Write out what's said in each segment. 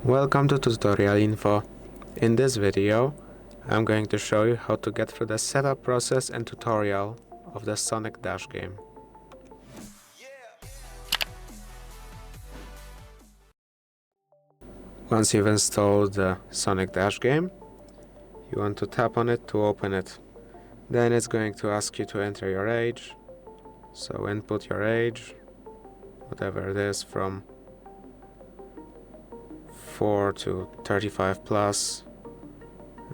Welcome to Tutorial Info. In this video, I'm going to show you how to get through the setup process and tutorial of the Sonic Dash game. Once you've installed the Sonic Dash game, you want to tap on it to open it. Then it's going to ask you to enter your age. So input your age, whatever it is, from 4 to 35 plus.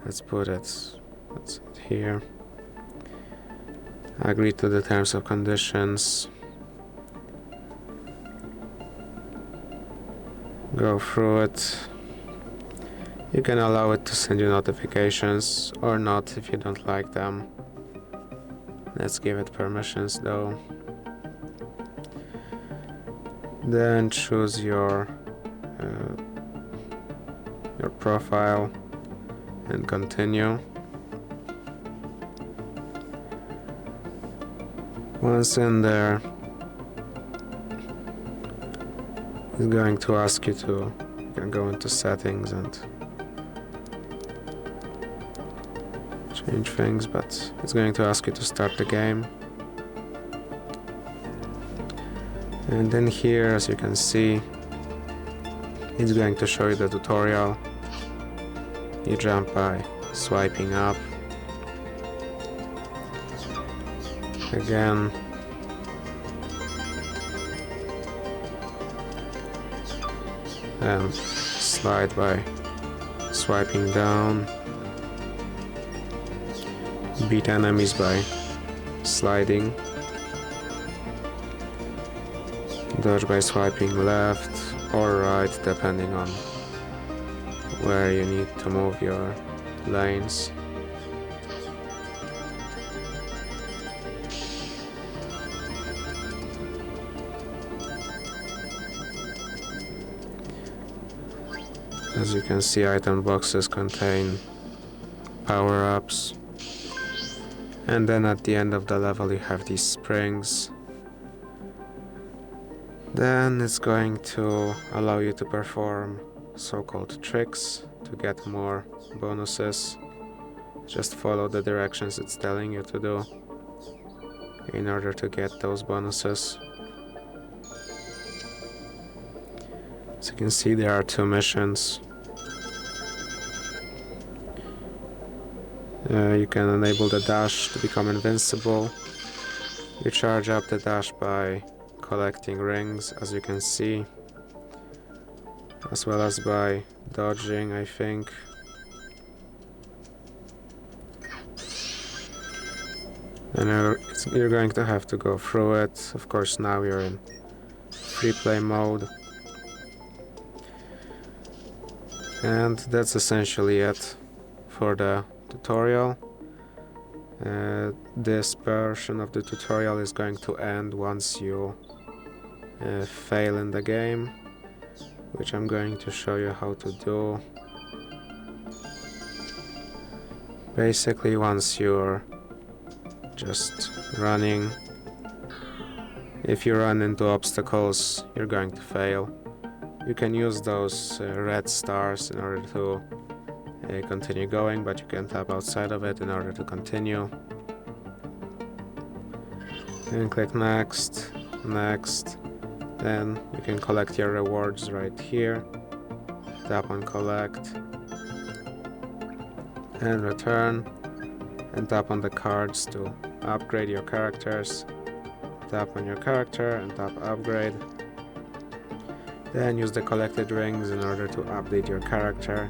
Let's put it here. Agree to the terms and conditions. Go through it. You can allow it to send you notifications or not if you don't like them. Let's give it permissions though. Then choose your profile and continue. Once in there, it's going to ask you to go into settings and change things, but it's going to ask you to start the game. And then here, as you can see, it's going to show you the tutorial. You jump by swiping up. Again. And slide by swiping down. Beat enemies by sliding. Dodge by swiping left or right, depending on where you need to move your lanes. As you can see, item boxes contain power-ups, and then at the end of the level you have these springs. Then it's going to allow you to perform so-called tricks to get more bonuses. Just follow the directions it's telling you to do in order to get those bonuses. As you can see, there are 2 missions. You can enable the dash to become invincible. You charge up the dash by collecting rings, as you can see, as well as by dodging, I think. And you're going to have to go through it. Of course, now you're in free play mode. And that's essentially it for the tutorial. This portion of the tutorial is going to end once you fail in the game, which I'm going to show you how to do. Basically, once you're just running, if you run into obstacles, you're going to fail. You can use those red stars in order to continue going, but you can tap outside of it in order to continue. And click next, next. Then you can collect your rewards right here. Tap on collect and return, and tap on the cards to upgrade your characters. Tap on your character and tap upgrade. Then use the collected rings in order to update your character.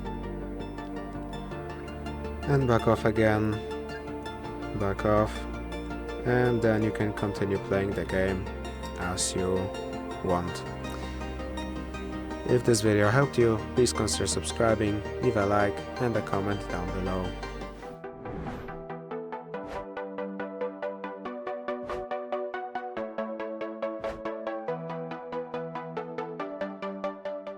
And back off again. Back off. And then you can continue playing the game as you want. If this video helped you, please consider subscribing, leave a like and a comment down below.